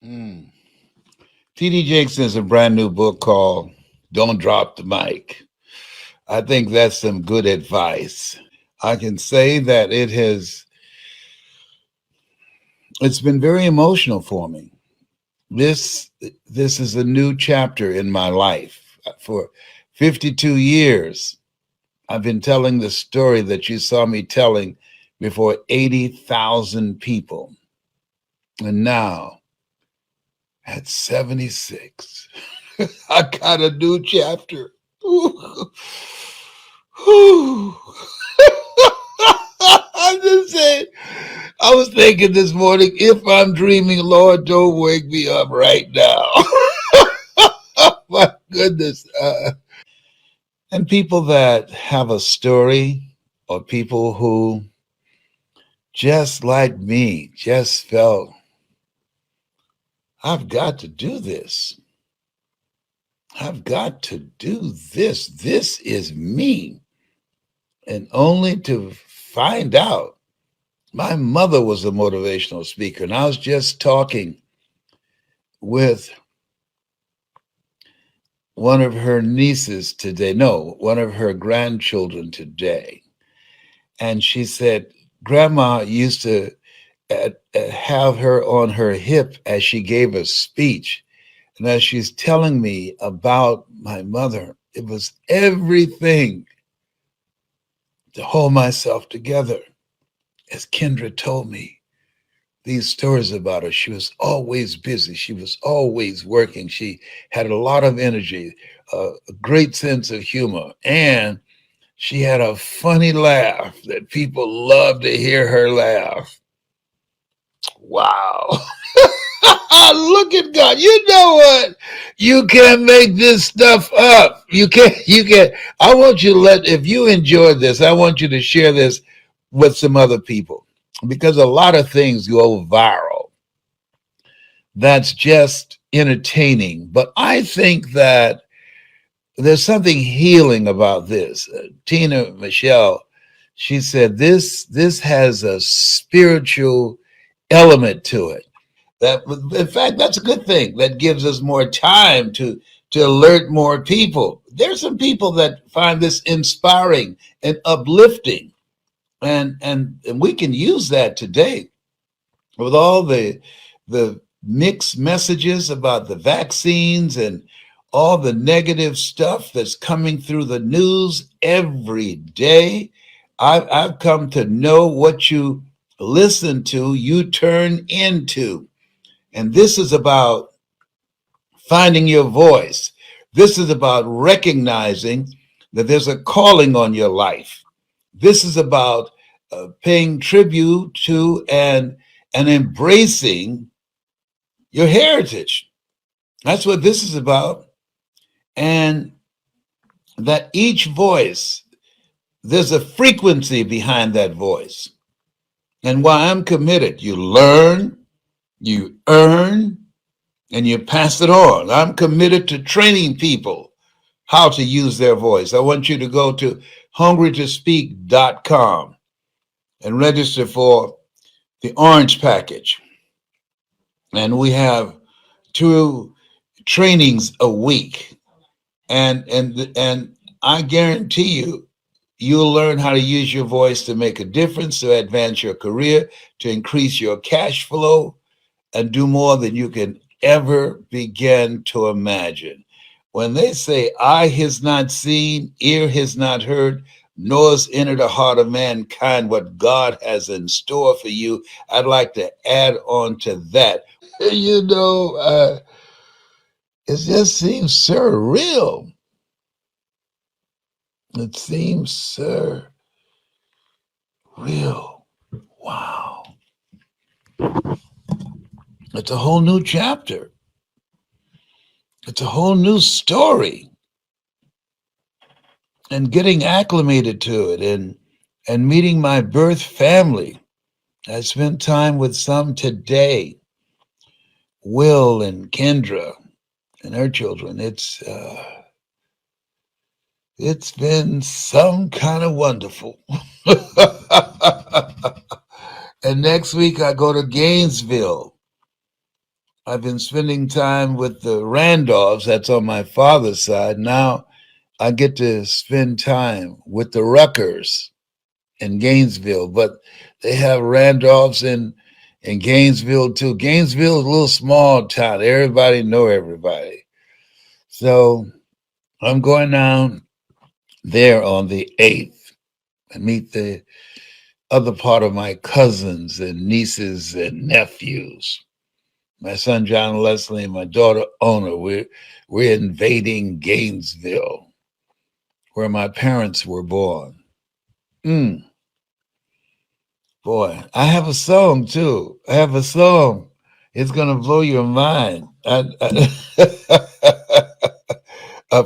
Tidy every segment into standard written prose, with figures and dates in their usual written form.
Mm. T.D. Jakes has a brand new book called Don't Drop the Mic. I think that's some good advice. I can say that it's been very emotional for me. This this is a new chapter in my life. For 52 years, I've been telling the story that you saw me telling before 80,000 people. And now at 76, I got a new chapter. Ooh. Ooh. I'm just saying. I was thinking this morning, if I'm dreaming, Lord, don't wake me up right now. My goodness. And people that have a story, or people who, just like me, just felt, I've got to do this. I've got to do this. This is me. And only to find out my mother was a motivational speaker. And I was just talking with one of her nieces today, no, one of her grandchildren today. And she said, Grandma used to have her on her hip as she gave a speech. And as she's telling me about my mother, it was everything to hold myself together. As Kendra told me these stories about her, she was always busy. She was always working. She had a lot of energy, a great sense of humor, and she had a funny laugh that people loved to hear her laugh. Wow. Look at God. You know what? You can't make this stuff up. You can't. I want you to if you enjoyed this, I want you to share this with some other people because a lot of things go viral. That's just entertaining. But I think that there's something healing about this. Tina Michelle, she said this has a spiritual element to it. That, in fact, that's a good thing. That gives us more time to alert more people. There's some people that find this inspiring and uplifting, and we can use that today with all the mixed messages about the vaccines and all the negative stuff that's coming through the news every day. I've come to know what you listen to, you turn into. And this is about finding your voice. This is about recognizing that there's a calling on your life. This is about paying tribute to and embracing your heritage. That's what this is about. And that each voice, there's a frequency behind that voice. And why I'm committed, you learn, you earn, and you pass it on. I'm committed to training people how to use their voice. I want you to go to hungrytospeak.com and register for the orange package. And we have 2 trainings a week. And I guarantee you, you'll learn how to use your voice to make a difference, to advance your career, to increase your cash flow, and do more than you can ever begin to imagine. When they say eye has not seen, ear has not heard, nor has entered the heart of mankind what God has in store for you, I'd like to add on to that. It just seems surreal. It seems surreal. Wow. It's a whole new chapter. It's a whole new story. And getting acclimated to it and meeting my birth family. I spent time with some today, Will and Kendra and her children. It's been some kind of wonderful. And next week I go to Gainesville. I've been spending time with the Randolphs, that's on my father's side. Now I get to spend time with the Ruckers in Gainesville, but they have Randolphs in Gainesville too. Gainesville is a little small town. Everybody know everybody. So I'm going down there on the 8th and meet the other part of my cousins and nieces and nephews. My son John Leslie and my daughter Ona. We're invading Gainesville, where my parents were born. Mm, boy, I have a song too. I have a song. It's gonna blow your mind. A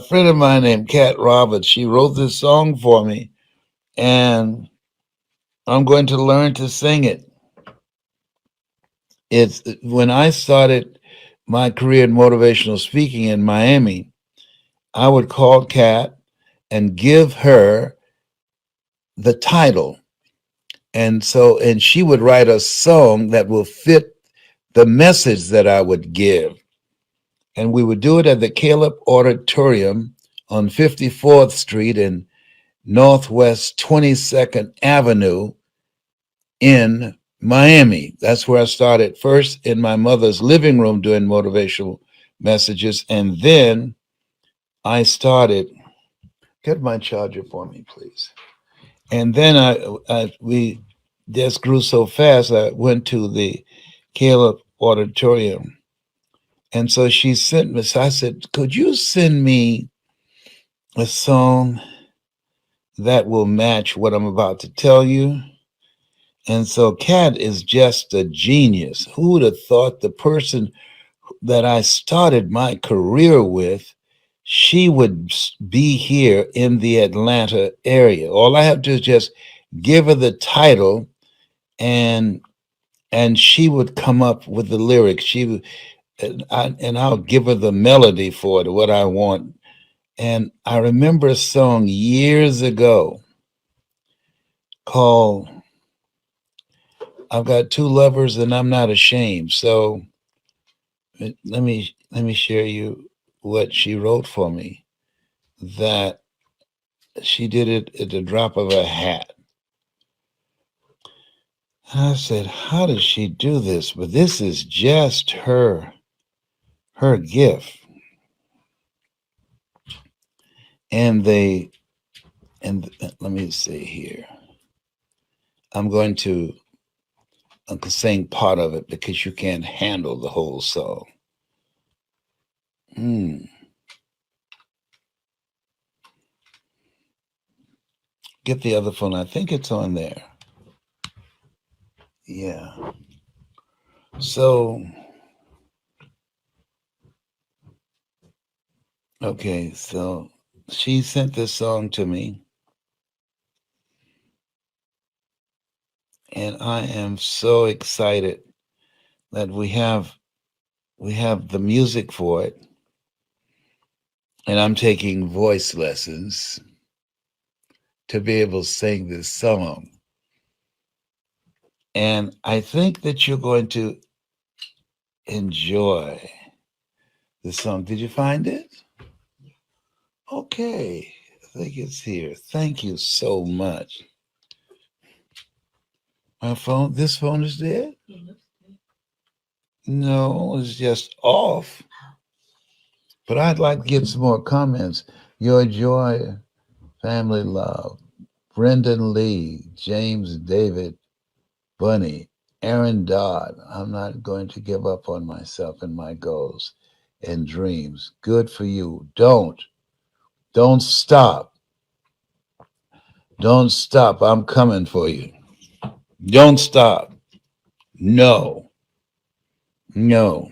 friend of mine named Kat Roberts, she wrote this song for me, and I'm going to learn to sing it. It's when I started my career in motivational speaking in Miami, I would call Kat and give her the title. And she would write a song that will fit the message that I would give. And we would do it at the Caleb Auditorium on 54th Street and Northwest 22nd Avenue in Miami. That's where I started first in my mother's living room doing motivational messages. And then I started, get my charger for me, please. And then we just grew so fast. I went to the Caleb Auditorium, and so she sent me. So I said, "Could you send me a song that will match what I'm about to tell you?" And so Kat is just a genius. Who would have thought the person that I started my career with, she would be here in the Atlanta area? All I have to do is just give her the title, and she would come up with the lyrics. She would, and I'll give her the melody for it, what I want. And I remember a song years ago called "I've Got Two Lovers and I'm Not Ashamed." So let me share you what she wrote for me. That she did it at the drop of a hat. And I said, "How does she do this?" But this is just her gift. And let me see here. I'm going to sing part of it because you can't handle the whole song. Mm. Get the other phone. I think it's on there. Yeah. So, okay. So she sent this song to me, and I am so excited that we have the music for it, and I'm taking voice lessons to be able to sing this song. And I think that you're going to enjoy the song. Did you find it? Okay. I think it's here. Thank you so much. This phone is dead? No, it's just off. But I'd like to get some more comments. Your Joy, Family Love, Brendan Lee, James David, Bunny, Aaron Dodd. I'm not going to give up on myself and my goals and dreams. Good for you. Don't stop. Don't stop. I'm coming for you. Don't stop. No, no,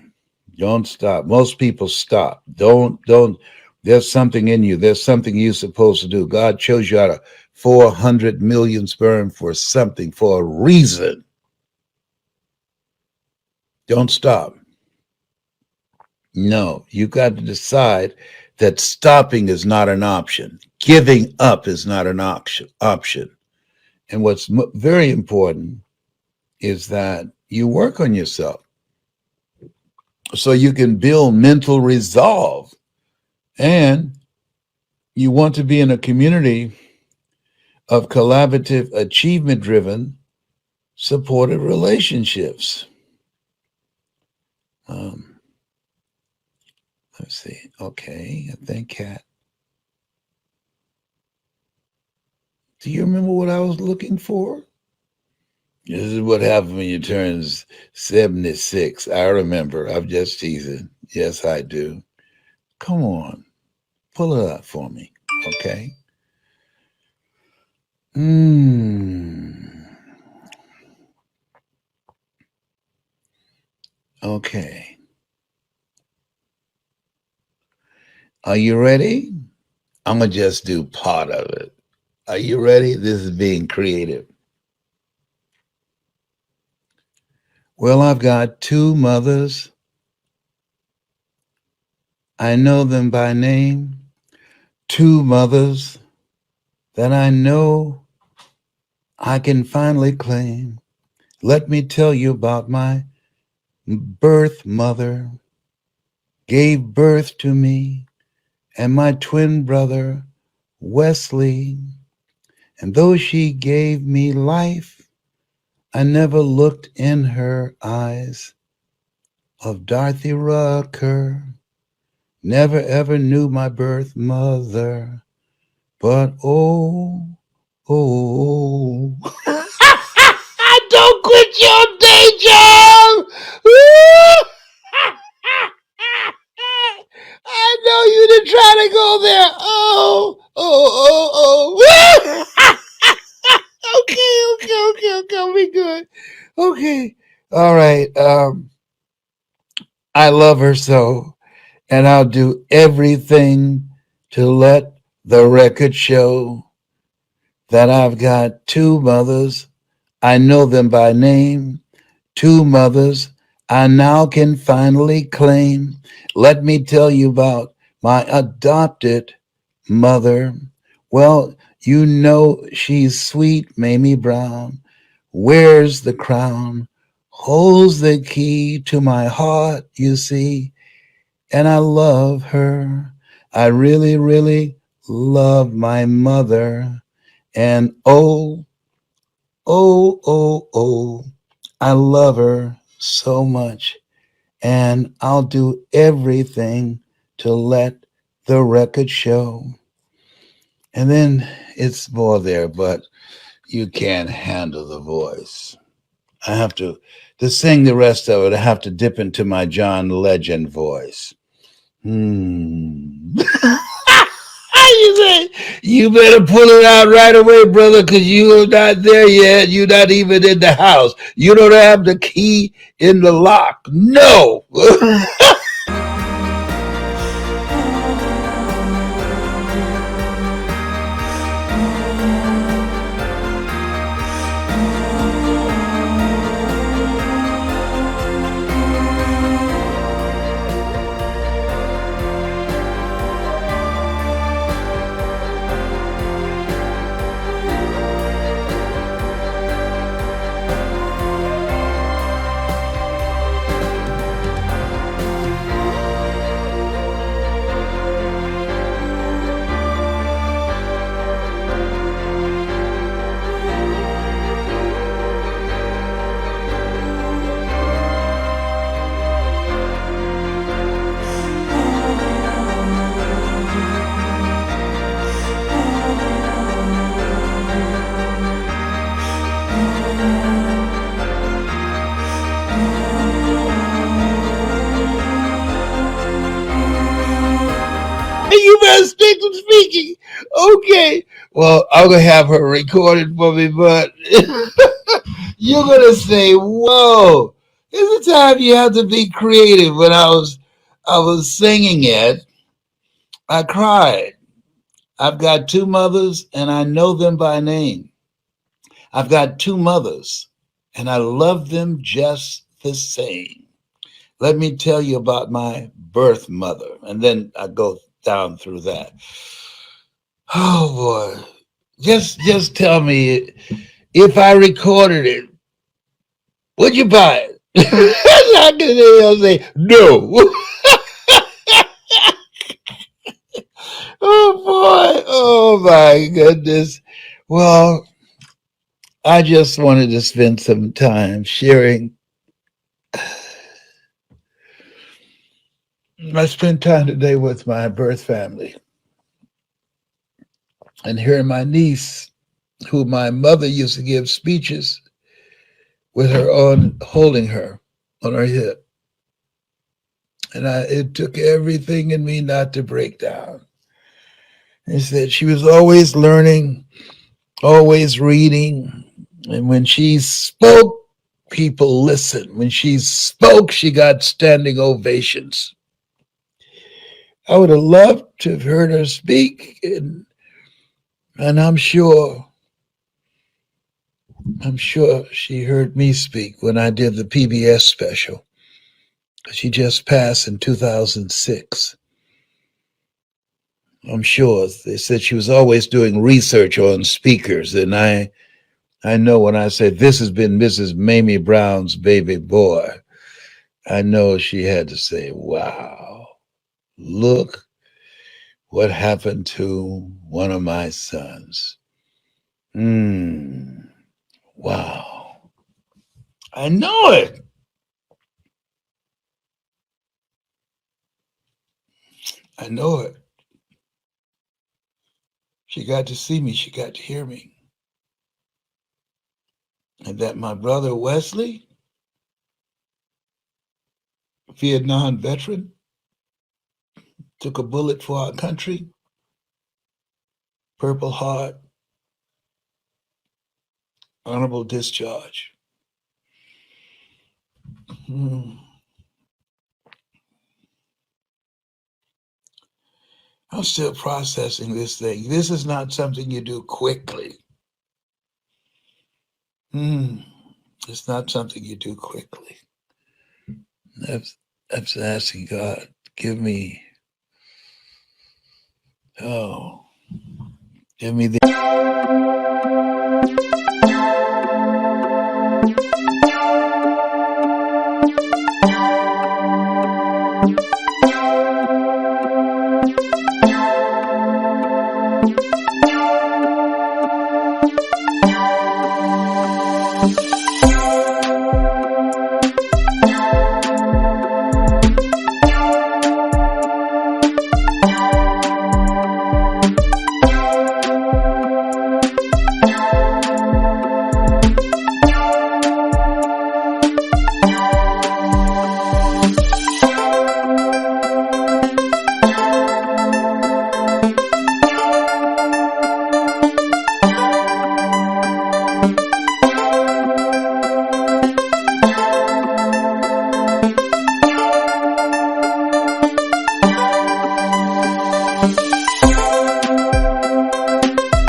don't stop. Most people stop. Don't. There's something in you. There's something you're supposed to do. God chose you out of 400 million sperm for something, for a reason. Don't stop. No, you got to decide that stopping is not an option. Giving up is not an option. And what's very important is that you work on yourself. so you can build mental resolve. And you want to be in a community of collaborative, achievement driven, supportive relationships. Um, let's see. Okay, I think, Kat, do you remember what I was looking for? This is what happens when you turn 76. I remember. I'm just teasing. Yes, I do. Come on, pull it up for me. Okay. Mm. Okay. Are you ready? I'm going to just do part of it. Are you ready? This is being creative. Well, I've got two mothers. I know them by name. Two mothers that I know I can finally claim. Let me tell you about my birth mother. Gave birth to me and my twin brother, Wesley. And though she gave me life, I never looked in her eyes of Dorothy Rucker. Never ever knew my birth mother, but oh, don't quit your day job. I know you didn't try to go there. Oh. Okay. I'll be good. Okay. All right. I love her so, and I'll do everything to let the record show that I've got two mothers. I know them by name. Two mothers I now can finally claim. Let me tell you about my adopted mother. Well, you know she's sweet, Mamie Brown. Wears the crown, holds the key to my heart, you see, and I love her. I really, really love my mother. And oh, I love her so much. And I'll do everything to let the record show. And then it's more there, but you can't handle the voice. I have to sing the rest of it. I have to dip into my John Legend voice. You say, you better pull it out right away, brother, because you are not there yet. You're not even in the house. You don't have the key in the lock. No. You better stick to speaking. Okay. Well, I'm gonna have her record it for me, but you're gonna say, "Whoa!" There's a time you have to be creative. When I was singing it, I cried. I've got two mothers, and I know them by name. I've got two mothers, and I love them just the same. Let me tell you about my birth mother, and then I go down through that. Oh boy. Just tell me if I recorded it, would you buy it? How can they say no? Oh boy. Oh my goodness. Well, I just wanted to spend some time sharing. I spent time today with my birth family and hearing my niece, who my mother used to give speeches with her on holding her on her hip. And it took everything in me not to break down. And said she was always learning, always reading. And when she spoke, people listened. When she spoke, she got standing ovations. I would have loved to have heard her speak, and I'm sure she heard me speak when I did the PBS special. She just passed in 2006. I'm sure they said she was always doing research on speakers, and I know when I say this has been Mrs. Mamie Brown's baby boy, I know she had to say, "Wow, look what happened to one of my sons." Wow. I know it. I know it. She got to see me. She got to hear me. And that my brother Wesley, Vietnam veteran, took a bullet for our country, Purple Heart, honorable discharge. Hmm. I'm still processing this thing. This is not something you do quickly. It's not something you do quickly. I'm, I'm asking God, give me, oh, give me the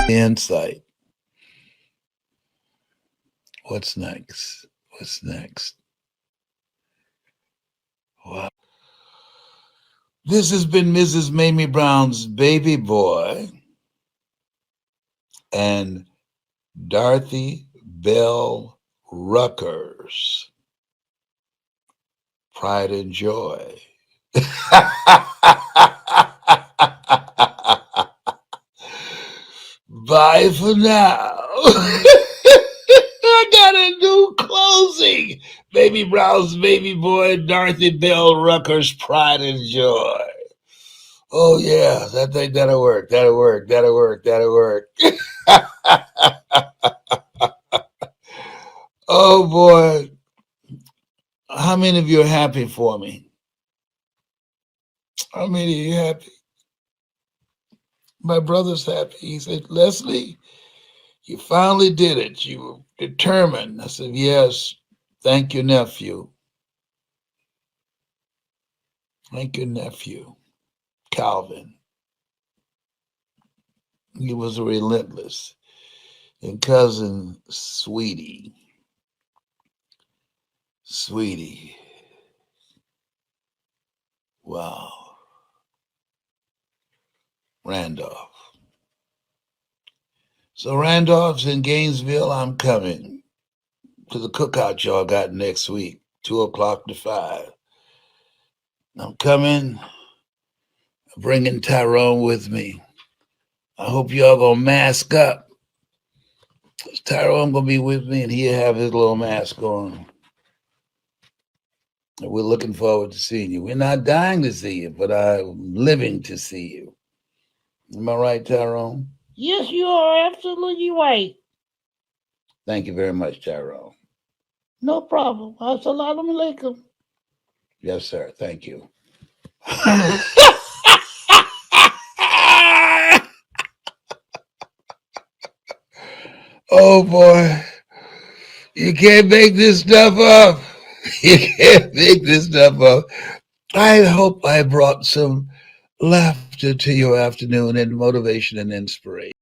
insight. What's next? What's next? Wow. This has been Mrs. Mamie Brown's baby boy and Dorothy Bell Ruckers. Pride and joy. Bye for now. I got a new closing. Baby Brown's baby boy, Dorothy Bell Ruckers, Pride and Joy. Oh yeah, that thing that'll work. That'll work. That'll work. That'll work. Oh boy. How many of you are happy for me? How many of you happy? My brother's happy. He said, Leslie, you finally did it. You were determined. I said, yes. Thank you, nephew. Thank you, nephew. Calvin. He was relentless. And cousin Sweetie. Sweetie. Wow. Randolph. So Randolph's in Gainesville. I'm coming to the cookout y'all got next week. 2 o'clock to 5. I'm coming, bringing Tyrone with me. I hope y'all gonna mask up. Tyrone gonna be with me, and he'll have his little mask on. And we're looking forward to seeing you. We're not dying to see you, but I'm living to see you. Am I right, Tyrone? Yes, you are absolutely right. Thank you very much, Tyrone. No problem. Assalamu alaikum. Yes, sir. Thank you. Oh boy, you can't make this stuff up. You can't make this stuff up. I hope I brought some laughter to your afternoon and motivation and inspiration.